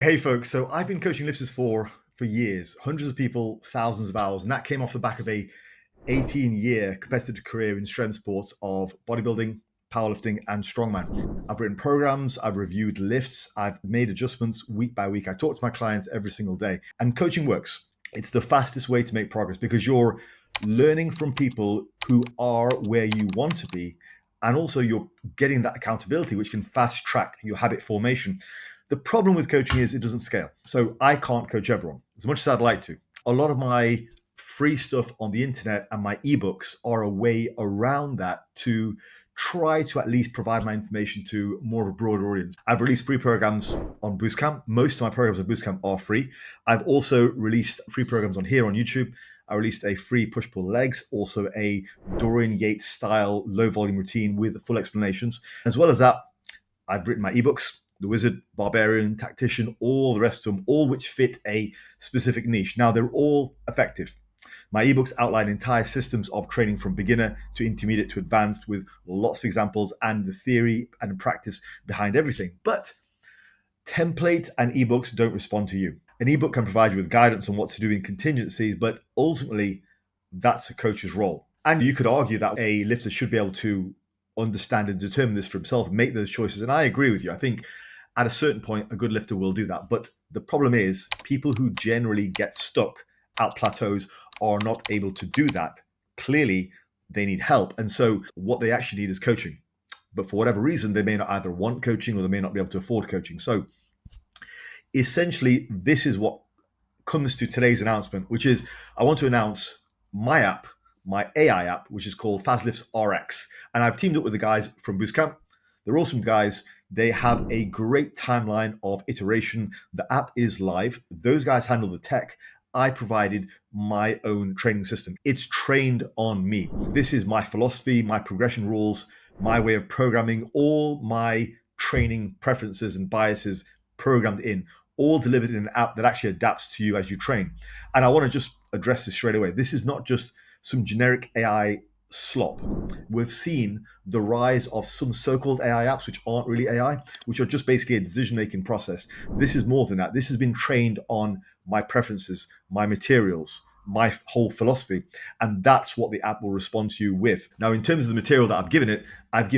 Hey folks, so I've been coaching lifters for years, hundreds of people, thousands of hours, and that came off the back of a 18-year competitive career in strength sports of bodybuilding, powerlifting, and strongman. I've written programs, I've reviewed lifts, I've made adjustments week by week. I talk to my clients every single day, and coaching works. It's the fastest way to make progress because you're learning from people who are where you want to be, and also you're getting that accountability, which can fast track your habit formation. The problem with coaching is it doesn't scale. So I can't coach everyone as much as I'd like to. A lot of my free stuff on the internet and my ebooks are a way around that to try to at least provide my information to more of a broader audience. I've released free programs on Boostcamp. Most of my programs on Boostcamp are free. I've also released free programs on here on YouTube. I released a free push-pull legs, also a Dorian Yates style low volume routine with full explanations. As well as that, I've written my ebooks, The Wizard, Barbarian, Tactician, all the rest of them, all which fit a specific niche. Now, they're all effective. My ebooks outline entire systems of training from beginner to intermediate to advanced with lots of examples and the theory and practice behind everything. But templates and ebooks don't respond to you. An ebook can provide you with guidance on what to do in contingencies, but ultimately, that's a coach's role. And you could argue that a lifter should be able to understand and determine this for himself, make those choices. And I agree with you. I think at a certain point, a good lifter will do that. But the problem is people who generally get stuck at plateaus are not able to do that. Clearly, they need help. And so what they actually need is coaching. But for whatever reason, they may not either want coaching or they may not be able to afford coaching. So essentially, this is what comes to today's announcement, which is I want to announce my app, my AI app, which is called Fazlifts RX. And I've teamed up with the guys from Boostcamp. They're awesome guys. They have a great timeline of iteration. The app is live. Those guys handle the tech. I provided my own training system. It's trained on me. This is my philosophy, my progression rules, my way of programming, all my training preferences and biases programmed in, all delivered in an app that actually adapts to you as you train. And I want to just address this straight away. This is not just some generic AI slop. We've seen the rise of some so-called AI apps, which aren't really AI, which are just basically a decision-making process. This is more than that. This has been trained on my preferences, my materials, my whole philosophy. And that's what the app will respond to you with. Now, in terms of the material that I've given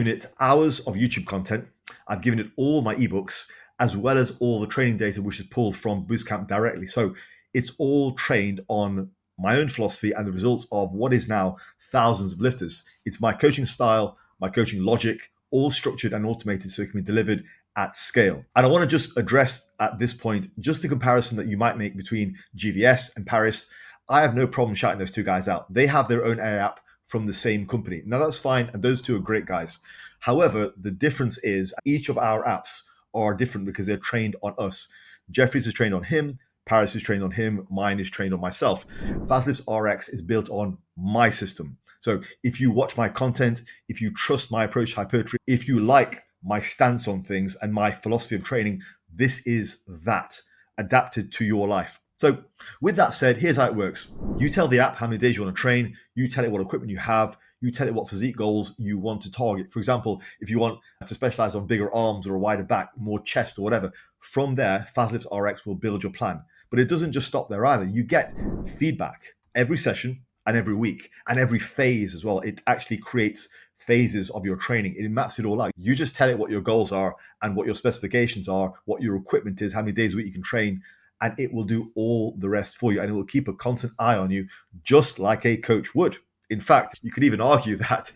it hours of YouTube content. I've given it all my ebooks, as well as all the training data, which is pulled from Boostcamp directly. So it's all trained on my own philosophy and the results of what is now thousands of lifters. It's my coaching style, my coaching logic, all structured and automated so it can be delivered at scale. And I want to just address at this point, just the comparison that you might make between GVS and Paris. I have no problem shouting those two guys out. They have their own AI app from the same company. Now that's fine. And those two are great guys. However, the difference is each of our apps are different because they're trained on us. Jeffries is trained on him. Paris is trained on him. Mine is trained on myself. Fazlifts RX is built on my system. So if you watch my content, if you trust my approach to hypertrophy, if you like my stance on things and my philosophy of training, this is that adapted to your life. So with that said, here's how it works. You tell the app how many days you want to train. You tell it what equipment you have. You tell it what physique goals you want to target. For example, if you want to specialize on bigger arms or a wider back, more chest or whatever, from there, Fazlifts RX will build your plan. But it doesn't just stop there either. You get feedback every session and every week and every phase as well. It actually creates phases of your training. It maps it all out. You just tell it what your goals are and what your specifications are, what your equipment is, how many days a week you can train, and it will do all the rest for you. And it will keep a constant eye on you, just like a coach would. In fact, you could even argue that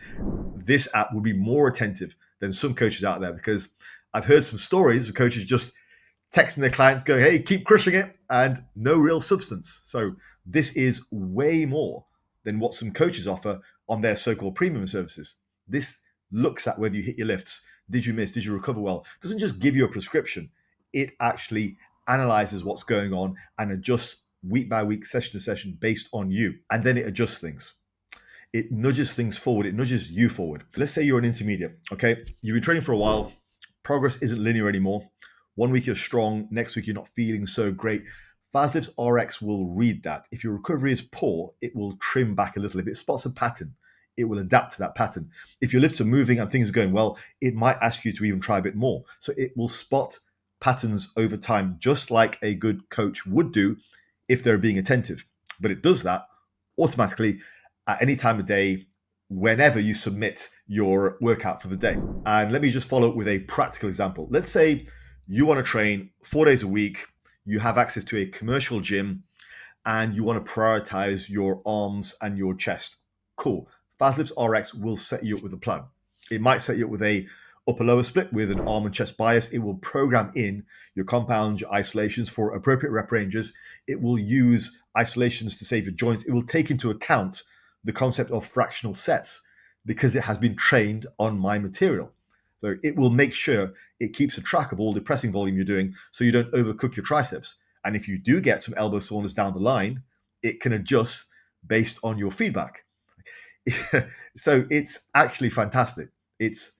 this app would be more attentive than some coaches out there, because I've heard some stories of coaches just texting their clients going, hey, keep crushing it, and no real substance. So this is way more than what some coaches offer on their so-called premium services. This looks at whether you hit your lifts. Did you miss? Did you recover well? It doesn't just give you a prescription. It actually analyzes what's going on and adjusts week by week, session to session based on you. And then it adjusts things. It nudges things forward. It nudges you forward. Let's say you're an intermediate, okay? You've been training for a while. Progress isn't linear anymore. One week you're strong. Next week you're not feeling so great. Fazlifts RX will read that. If your recovery is poor, it will trim back a little. If it spots a pattern, it will adapt to that pattern. If your lifts are moving and things are going well, it might ask you to even try a bit more. So it will spot patterns over time, just like a good coach would do if they're being attentive. But it does that automatically at any time of day, whenever you submit your workout for the day. And let me just follow up with a practical example. Let's say you want to train 4 days a week, you have access to a commercial gym, and you want to prioritize your arms and your chest. Cool. Fazlifts RX will set you up with a plan. It might set you up with a upper lower split with an arm and chest bias. It will program in your compounds, your isolations for appropriate rep ranges. It will use isolations to save your joints. It will take into account the concept of fractional sets because it has been trained on my material. So it will make sure it keeps a track of all the pressing volume you're doing so you don't overcook your triceps. And if you do get some elbow soreness down the line, it can adjust based on your feedback. So it's actually fantastic. It's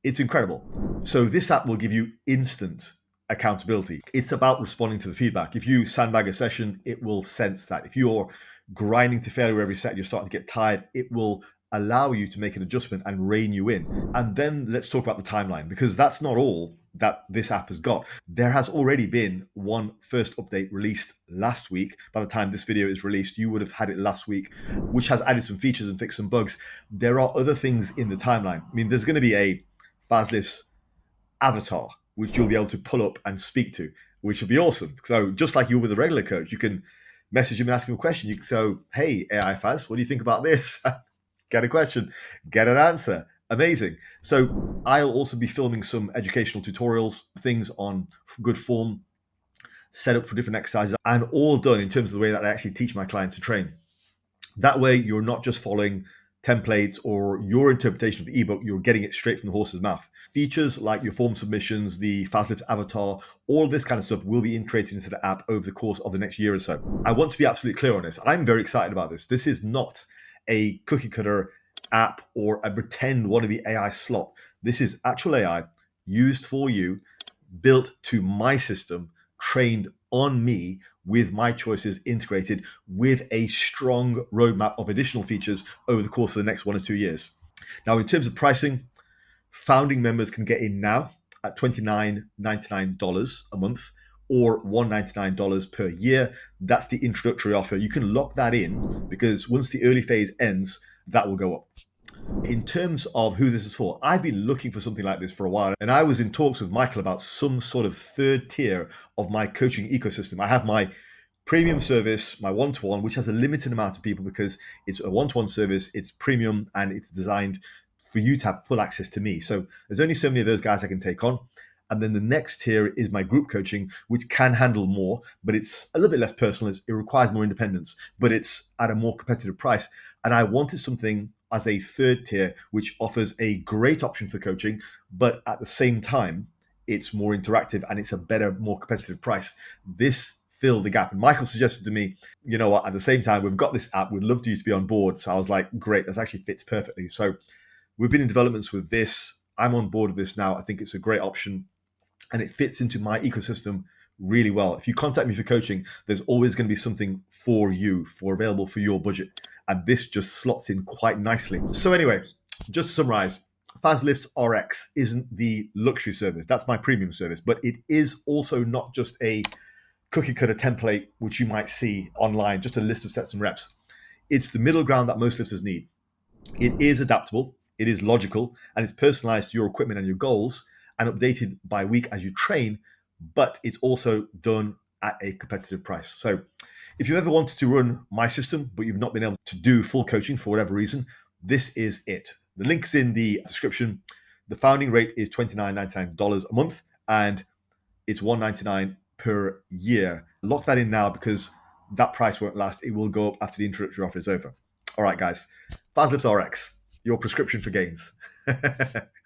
incredible. So this app will give you instant accountability. It's about responding to the feedback. If you sandbag a session, it will sense that. If you're grinding to failure every set, you're starting to get tired, it will allow you to make an adjustment and rein you in. And then let's talk about the timeline, because that's not all that this app has got. There has already been one first update released last week. By the time this video is released, you would have had it last week, which has added some features and fixed some bugs. There are other things in the timeline. I mean, there's going to be a Fazlifts avatar, which you'll be able to pull up and speak to, which would be awesome. So just like you with a regular coach, you can message him and ask him a question. So, hey, AI Faz, what do you think about this? Get a question, get an answer. Amazing. So I'll also be filming some educational tutorials, things on good form, set up for different exercises, and all done in terms of the way that I actually teach my clients to train. That way, you're not just following templates or your interpretation of the ebook, you're getting it straight from the horse's mouth. Features like your form submissions, the Fazlifts avatar, all this kind of stuff will be integrated into the app over the course of the next year or so. I want to be absolutely clear on this. I'm very excited about this. This is not a cookie cutter app or a pretend wannabe AI slot. This is actual AI used for you, built to my system, trained on me with my choices integrated with a strong roadmap of additional features over the course of the next 1 or 2 years. Now, in terms of pricing, founding members can get in now at $29.99 a month or $199 per year. That's the introductory offer. You can lock that in because once the early phase ends, that will go up. In terms of who this is for, I've been looking for something like this for a while, and I was in talks with Michael about some sort of third tier of my coaching ecosystem. I have my premium service, my one-to-one, which has a limited amount of people because it's a one-to-one service, it's premium, and it's designed for you to have full access to me. So there's only so many of those guys I can take on. And then the next tier is my group coaching, which can handle more, but it's a little bit less personal. It requires more independence, but it's at a more competitive price. And I wanted something as a third tier, which offers a great option for coaching, but at the same time, it's more interactive and it's a better, more competitive price. This filled the gap. And Michael suggested to me, you know what, at the same time, we've got this app, we'd love you to be on board. So I was like, great, this actually fits perfectly. So we've been in developments with this. I'm on board with this now. I think it's a great option and it fits into my ecosystem really well. If you contact me for coaching, there's always going to be something for you, for available for your budget. And this just slots in quite nicely. So anyway, just to summarize, Fazlifts RX isn't the luxury service. That's my premium service, but it is also not just a cookie cutter template, which you might see online, just a list of sets and reps. It's the middle ground that most lifters need. It is adaptable, it is logical, and it's personalized to your equipment and your goals and updated by week as you train, but it's also done at a competitive price. So if you ever wanted to run my system, but you've not been able to do full coaching for whatever reason, this is it. The link's in the description. The founding rate is $29.99 a month, and it's $199 per year. Lock that in now because that price won't last. It will go up after the introductory offer is over. All right, guys. Fazlifts RX, your prescription for gains.